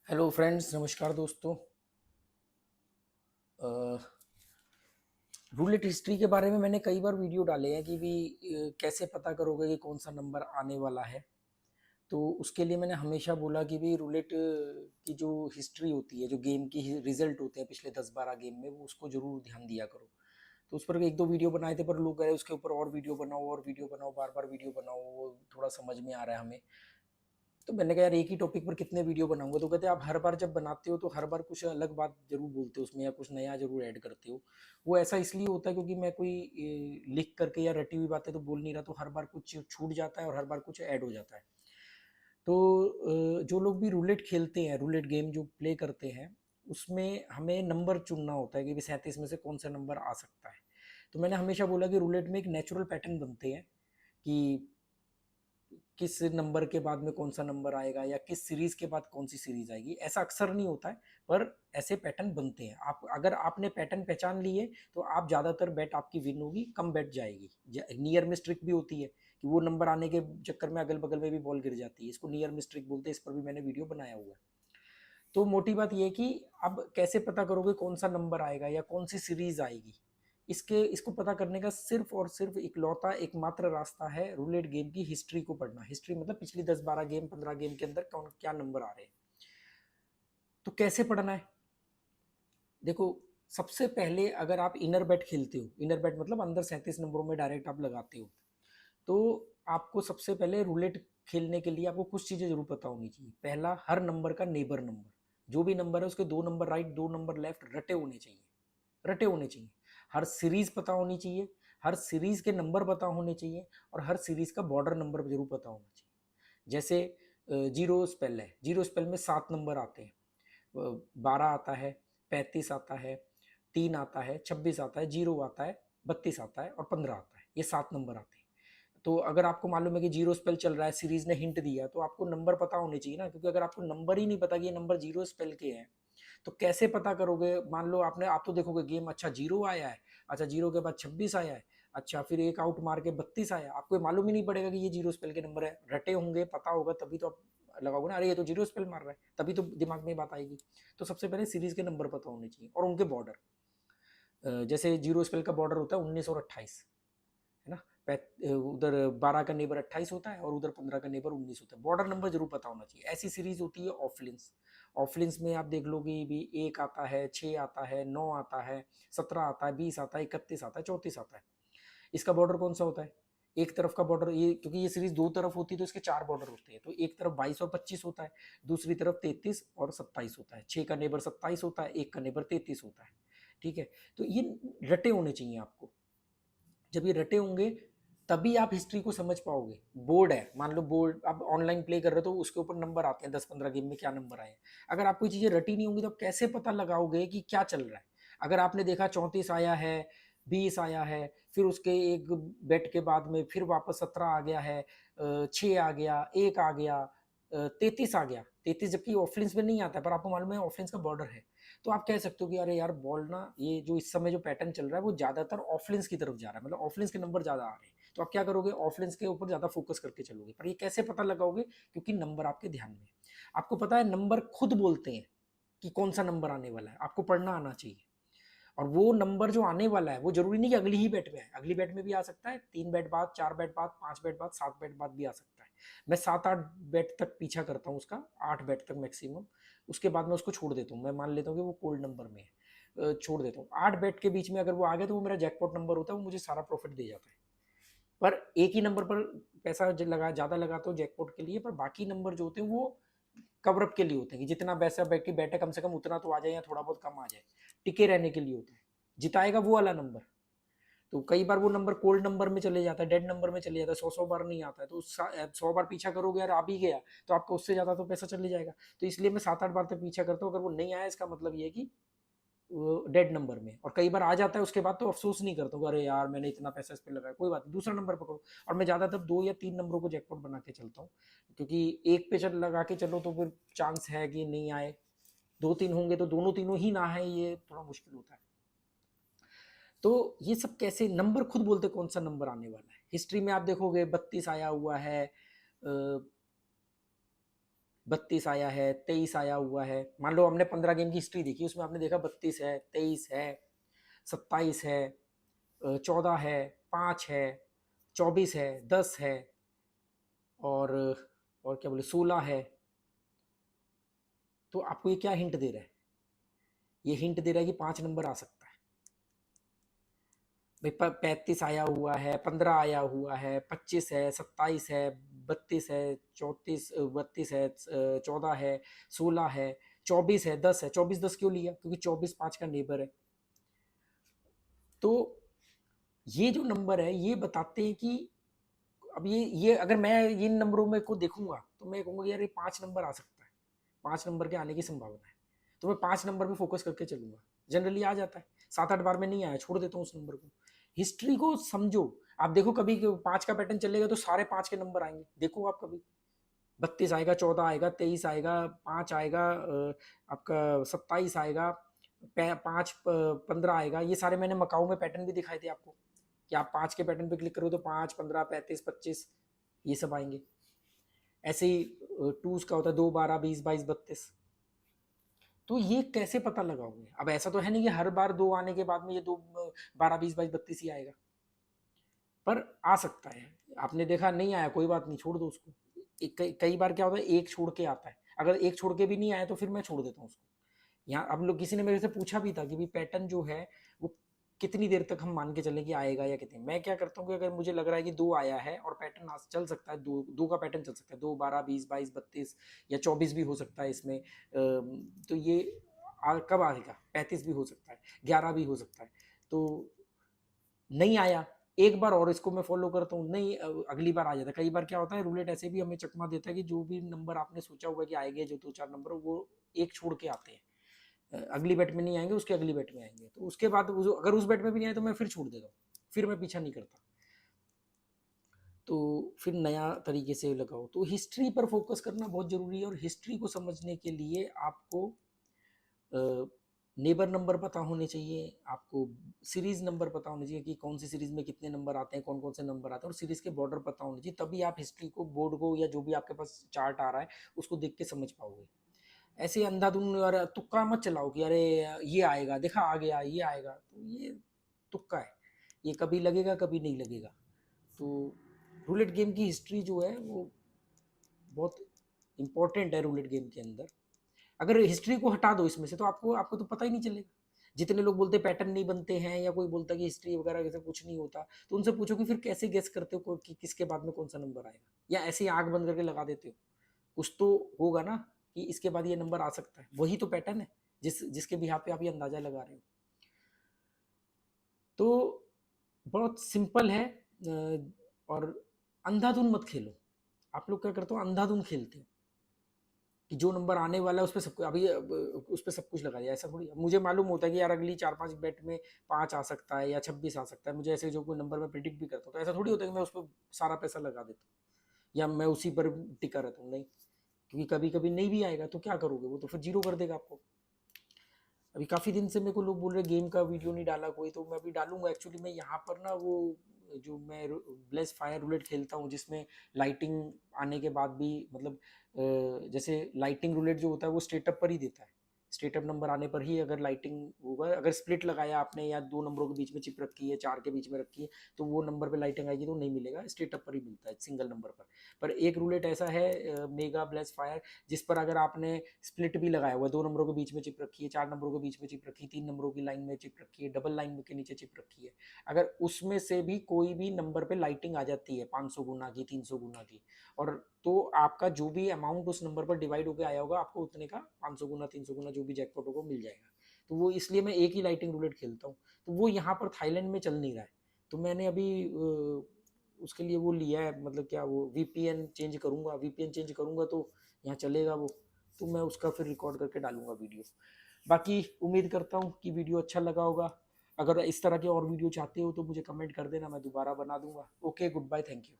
Hello friends, नमस्कार दोस्तों। Roulette history के बारे में मैंने कई बार वीडियो डाले हैं कि भी कैसे पता करोगे कि कौन सा नंबर आने वाला है। तो उसके लिए मैंने हमेशा बोला कि भी रूलेट की जो हिस्ट्री होती है, जो गेम की रिजल्ट होते हैं पिछले 10-12 गेम में, वो उसको जरूर ध्यान दिया करो। तो उस पर एक दो वीडियो बनाए थे, पर लोग कह रहे उसके ऊपर और वीडियो बनाओ, बार बार वीडियो बनाओ, वो थोड़ा समझ में आ रहा है हमें। तो मैंने कहा यार एक ही टॉपिक पर कितने वीडियो बनाऊंगा। तो कहते आप हर बार जब बनाते हो तो हर बार कुछ अलग बात जरूर बोलते हो उसमें, या कुछ नया जरूर ऐड करते हो। वो ऐसा इसलिए होता है क्योंकि मैं कोई लिख करके या रटी हुई बातें तो बोल नहीं रहा, तो हर बार कुछ छूट जाता है और हर बार कुछ ऐड हो जाता है। तो जो लोग भी रूलेट खेलते हैं, रूलेट गेम जो प्ले करते हैं, उसमें हमें नंबर चुनना होता है कि 37 में से कौन सा नंबर आ सकता है। तो मैंने हमेशा बोला कि रूलेट में एक नेचुरल पैटर्न बनते हैं कि किस नंबर के बाद में कौन सा नंबर आएगा या किस सीरीज के बाद कौन सी सीरीज आएगी। ऐसा अक्सर नहीं होता है, पर ऐसे पैटर्न बनते हैं। आप अगर आपने पैटर्न पहचान लिए तो आप ज़्यादातर बेट आपकी विन होगी, कम बेट जाएगी। नियर मिस ट्रिक भी होती है कि वो नंबर आने के चक्कर में अगल बगल में भी बॉल गिर जाती है, इसको नियर मिस ट्रिक बोलते हैं। इस पर भी मैंने वीडियो बनाया हुआ है। तो मोटी बात ये है कि अब कैसे पता करोगे कौन सा नंबर आएगा या कौन सी सीरीज आएगी। इसको पता करने का सिर्फ और सिर्फ इकलौता एकमात्र रास्ता है रूलेट गेम की हिस्ट्री को पढ़ना। हिस्ट्री मतलब पिछली 10-12 गेम, 15 गेम के अंदर कौन क्या नंबर आ रहे हैं। तो कैसे पढ़ना है, देखो। सबसे पहले अगर आप इनर बैट खेलते हो, इनर बैट मतलब अंदर 37 नंबरों में डायरेक्ट आप लगाते हो, तो आपको सबसे पहले रूलेट खेलने के लिए आपको कुछ चीज़ें जरूर पता होनी चाहिए। पहला, हर नंबर का नेबर नंबर। जो भी नंबर है उसके 2 नंबर राइट, 2 नंबर लेफ्ट रटे होने चाहिए, रटे होने चाहिए। हर सीरीज पता होनी चाहिए, हर सीरीज के नंबर पता होने चाहिए, और हर सीरीज का बॉर्डर नंबर जरूर पता होना चाहिए। जैसे जीरो स्पेल है, जीरो स्पेल में 7 नंबर आते हैं। 12 आता है, 35 आता है, 3 आता है, 26 आता है, 0 आता है, 32 आता है और 15 आता है। ये 7 नंबर आते हैं। तो अगर आपको मालूम है कि जीरो स्पेल चल रहा है, सीरीज ने हिंट दिया, तो आपको नंबर पता होने चाहिए ना। क्योंकि अगर आपको नंबर ही नहीं पता कि ये नंबर जीरो स्पेल के हैं, तो कैसे पता करोगे। मान लो आप तो देखोगे गेम, अच्छा जीरो आया है, अच्छा जीरो के बाद 26 आया है, अच्छा फिर एक आउट मार के 32 आया, आपको मालूम ही नहीं पड़ेगा कि ये जीरो स्पेल के नंबर है। रटे होंगे, पता होगा, तभी तो आप लगाओगे ना, अरे ये तो जीरो स्पेल मार रहा है, तभी तो दिमाग में बात आएगी। तो सबसे पहले सीरीज के नंबर पता होने चाहिए और उनके बॉर्डर। जैसे जीरो स्पेल का बॉर्डर होता है 19 और 28, है ना। उधर 12 का नेबर 28 होता है और उधर 15 का नेबर 19 होता है। बॉर्डर नंबर जरूर पता होना चाहिए। ऐसी सीरीज होती है ऑफलिंस। ऑफलिंस में आप देख लोगे भी 1 आता है, 6 आता है, 9 आता है, 17 आता है, 20 आता है, 31 आता है, 34 आता है। इसका बॉर्डर कौन सा होता है? एक तरफ का बॉर्डर, ये क्योंकि ये सीरीज दो तरफ होती है तो इसके 4 बॉर्डर होते हैं। तो एक तरफ 22 और 25 होता है, दूसरी तरफ 33 और 27 होता है। 6 का नेबर 27 होता है, एक का नेबर 33 होता है। ठीक है। तो ये रटे होने चाहिए आपको। जब ये रटे होंगे तभी आप हिस्ट्री को समझ पाओगे। बोर्ड है, मान लो बोर्ड आप ऑनलाइन प्ले कर रहे हो तो उसके ऊपर नंबर आते हैं, 10-15 गेम में क्या नंबर आए हैं। अगर आपको चीजें रटी नहीं होंगी तो आप कैसे पता लगाओगे कि क्या चल रहा है। अगर आपने देखा 34 आया है, 20 आया है, फिर उसके एक बेट के बाद में फिर वापस 17 आ गया है, 6 आ गया, 1 आ गया, 33 आ गया, 33 जबकि ऑफलाइन में नहीं आता है, पर आपको मालूम है ऑफलाइन का बॉर्डर है। तो आप कह सकते हो कि अरे यार बॉल ना, ये जो इस समय जो पैटर्न चल रहा है वो ज्यादातर ऑफलाइन की तरफ जा रहा है, मतलब ऑफलाइन के नंबर ज्यादा आ रहे हैं। तो आप क्या करोगे, ऑफलाइन के ऊपर ज्यादा फोकस करके चलोगे। पर ये कैसे पता लगाओगे? क्योंकि नंबर आपके ध्यान में। आपको पता है नंबर खुद बोलते हैं कि कौन सा नंबर आने वाला है, आपको पढ़ना आना चाहिए। और वो नंबर जो आने वाला है वो जरूरी नहीं कि अगली ही बैट में है, अगली बैट में भी आ सकता है, 3 बैट बाद, 4 बैट बाद, 5 बैट बाद, 7 बैट बाद भी आ सकता है। मैं 7-8 बैट तक पीछा करता हूँ उसका, 8 बैट तक मैक्सिमम। उसके बाद मैं उसको छोड़ देता हूँ, मैं मान लेता हूँ कि वो कोल्ड नंबर में है, छोड़ देता हूँ। 8 बैट के बीच में अगर वो आ गया तो वो मेरा जैकपॉट नंबर होता है, वो मुझे सारा प्रॉफिट दे जाता है। पर एक ही नंबर पर पैसा लगा, ज्यादा लगाता हूँ जैकपॉट के लिए, पर बाकी नंबर जो होते हैं वो कवरअप के लिए होते हैं कि जितना पैसा बैठ के बैठे कम से कम उतना तो आ जाए या थोड़ा बहुत कम आ जाए, टिके रहने के लिए होता है। जिताएगा वो वाला नंबर। तो कई बार वो नंबर कोल्ड नंबर में चले जाता है, डेड नंबर में चले जाता है, 100 100 बार नहीं आता है। तो 100 बार पीछा करोगे यार, आ भी गया तो आपका उससे ज्यादा तो पैसा चले जाएगा। तो इसलिए मैं 7-8 बार तक पीछा करता हूँ। अगर वो नहीं आया इसका मतलब ये है कि डेड नंबर में। और कई बार आ जाता है उसके बाद तो अफसोस नहीं करता हूँ, अरे यार मैंने इतना पैसा इस पर लगाया, कोई बात नहीं, दूसरा नंबर पकड़ो। और मैं ज्यादातर 2 या 3 नंबरों को जैकपॉट बना के चलता हूँ, क्योंकि एक पे चल लगा के चलो तो फिर चांस है कि नहीं आए। 2-3 होंगे तो दोनों तीनों ही ना है, ये थोड़ा मुश्किल होता है। तो ये सब कैसे, नंबर खुद बोलते कौन सा नंबर आने वाला है। हिस्ट्री में आप देखोगे 32 आया हुआ है, 32 आया है, 23 आया हुआ है। मान लो हमने 15 गेम की हिस्ट्री देखी, उसमें आपने देखा 32 है, 23 है, 27 है, 14 है, 5 है, 24 है, 10 है, और और क्या बोले 16 है। तो आपको ये क्या हिंट दे रहा है? ये हिंट दे रहा है कि 5 नंबर आ सकता है भाई। 35 आया हुआ है, 15 आया हुआ है, 25 है, 27 है, 32 है, 34 32 है, 14 है, 16 है, 24 है, 10 है। 24 10 क्यों लिया? क्योंकि 24 5 का नेबर है। तो ये जो नंबर है ये बताते हैं कि अब ये अगर मैं इन नंबरों में को देखूंगा तो मैं कहूंगा यार ये 5 नंबर आ सकता है, 5 नंबर के आने की संभावना है। तो मैं 5 नंबर पे फोकस करके चलूंगा। जनरली आ जाता है, 7 8 बार में नहीं आया, छोड़ देता हूँ उस नंबर को। हिस्ट्री को समझो। आप देखो कभी 5 का पैटर्न चलेगा तो सारे 5 के नंबर आएंगे। देखो आप कभी 32 आएगा, 14 आएगा, 23 आएगा, 5 आएगा, आपका 27 आएगा, 5 15 आएगा। ये सारे मैंने मकाऊ में पैटर्न भी दिखाए थे आपको कि आप 5 के पैटर्न पे क्लिक करो तो 5 15 35 25 ये सब आएंगे। ऐसे ही टूज का होता है 2 12 20 22 32। तो ये कैसे पता लगाओगे? अब ऐसा तो है नहीं कि हर बार 2 आने के बाद में ये 2 12 20 22 32 ही आएगा, पर आ सकता है। आपने देखा नहीं आया, कोई बात नहीं, छोड़ दो उसको। कई बार क्या होता है एक छोड़ के आता है। अगर एक छोड़ के भी नहीं आया तो फिर मैं छोड़ देता हूँ उसको। यहाँ अब लोग किसी ने मेरे से पूछा भी था कि भी पैटर्न जो है वो कितनी देर तक हम मान के चलें कि आएगा या कितनी। मैं क्या करता हूँ कि अगर मुझे लग रहा है कि 2 आया है और पैटर्न आज चल सकता है, दो का पैटर्न चल सकता है, 2 12 20 22 32 या 24 भी हो सकता है इसमें, तो ये कब आएगा? 35 भी हो सकता है, 11 भी हो सकता है। तो नहीं आया, एक बार और इसको मैं फॉलो करता हूँ, नहीं अगली बार आ जाता है। कई बार क्या होता है रूलेट ऐसे भी हमें चकमा देता है कि जो भी नंबर आपने सोचा हुआ कि आएंगे, जो 2 4 नंबर वो एक छोड़ के आते हैं। अगली बैट में नहीं आएंगे, उसके अगली बैट में आएंगे। तो उसके बाद अगर उस बैट में भी नहीं आए तो मैं फिर छोड़ देता हूँ, फिर मैं पीछा नहीं करता। तो फिर नया तरीके से लगाओ। तो हिस्ट्री पर फोकस करना बहुत जरूरी है, और हिस्ट्री को समझने के लिए आपको नेबर नंबर पता होने चाहिए, आपको सीरीज नंबर पता होने चाहिए कि कौन सी सीरीज में कितने नंबर आते हैं, कौन कौन से नंबर आते हैं, और सीरीज के बॉर्डर पता होने चाहिए। तभी आप हिस्ट्री को, बोर्ड को, या जो भी आपके पास चार्ट आ रहा है उसको देख के समझ पाओगे। ऐसे अंधाधुन और तुक्का मत चलाओ कि अरे ये आएगा, देखा आ गया, ये आएगा। तो ये तुक्का है, ये कभी लगेगा कभी नहीं लगेगा। तो रूलेट गेम की हिस्ट्री जो है वो बहुत इंपॉर्टेंट है रूलेट गेम के अंदर। अगर हिस्ट्री को हटा दो इसमें से तो आपको आपको तो पता ही नहीं चलेगा। जितने लोग बोलते हैं पैटर्न नहीं बनते हैं, या कोई बोलता है कि हिस्ट्री वगैरह ऐसा कुछ नहीं होता, तो उनसे पूछो कि फिर कैसे गेस करते हो कि किसके बाद में कौन सा नंबर आएगा, या ऐसे ही आंख बंद करके लगा देते हो? कुछ तो होगा ना कि इसके बाद ये नंबर आ सकता है। वही तो पैटर्न है जिसके बिहाफ पे आप ये अंदाजा लगा रहे हो। तो बहुत सिंपल है। और अंधाधुन मत खेलो। आप लोग क्या करते हो, अंधाधुन खेलते हो कि जो नंबर आने वाला है उस पर सब कुछ, अभी उस पर सब कुछ लगा दिया। ऐसा थोड़ी, मुझे मालूम होता है कि यार अगली 4 5 बैट में 5 आ सकता है या 26 आ सकता है, मुझे ऐसे जो कोई नंबर मैं प्रिडिक्ट भी करता हूँ, तो ऐसा थोड़ी होता है कि मैं उस पर सारा पैसा लगा देता हूँ या मैं उसी पर टिका रहता हूँ। नहीं, क्योंकि कभी कभी नहीं भी आएगा तो क्या करोगे, वो तो फिर जीरो कर देगा आपको। अभी काफ़ी दिन से मेरे को लोग बोल रहे गेम का वीडियो नहीं डाला कोई, तो मैं अभी डालूंगा। एक्चुअली मैं यहाँ पर ना वो जो मैं ब्लेस फायर रूलेट खेलता हूँ जिसमें लाइटिंग आने के बाद भी, मतलब जैसे लाइटिंग रूलेट जो होता है वो स्टेटअप पर ही देता है। स्टेटअप नंबर आने पर ही अगर लाइटिंग होगा, अगर स्प्लिट लगाया आपने या 2 नंबरों के बीच में चिप रखी है, 4 के बीच में रखी है, तो वो नंबर पे लाइटिंग आएगी तो नहीं मिलेगा, स्टेटअप पर ही मिलता है सिंगल नंबर पर एक रूलेट ऐसा है मेगा ब्लेस फायर, जिस पर अगर आपने स्प्लिट भी लगाया हुआ है, 2 नंबरों के बीच में चिप रखी है, 4 नंबरों के बीच में चिप रखी है, 3 नंबरों की लाइन में चिप रखी है, डबल लाइन के नीचे चिप रखी है, अगर उसमें से भी कोई भी नंबर पे लाइटिंग आ जाती है 500 गुना की, 300 गुना की, और तो आपका जो भी अमाउंट उस नंबर पर डिवाइड होकर आया होगा, आपको उतने का 500 गुना 300 गुना जो भी जैकपॉट होगा मिल जाएगा। तो वो इसलिए मैं एक ही लाइटिंग रूलेट खेलता हूँ। तो वो यहाँ पर थाईलैंड में चल नहीं रहा है, तो मैंने अभी उसके लिए वो लिया है, मतलब क्या वो वीपीएन चेंज करूँगा, वीपीएन चेंज करूँगा तो यहाँ चलेगा वो। तो मैं उसका फिर रिकॉर्ड करके डालूंगा वीडियो। बाकी उम्मीद करता हूँ कि वीडियो अच्छा लगा होगा। अगर इस तरह के और वीडियो चाहते हो तो मुझे कमेंट कर देना, मैं दोबारा बना दूंगा। Okay, goodbye, thank you.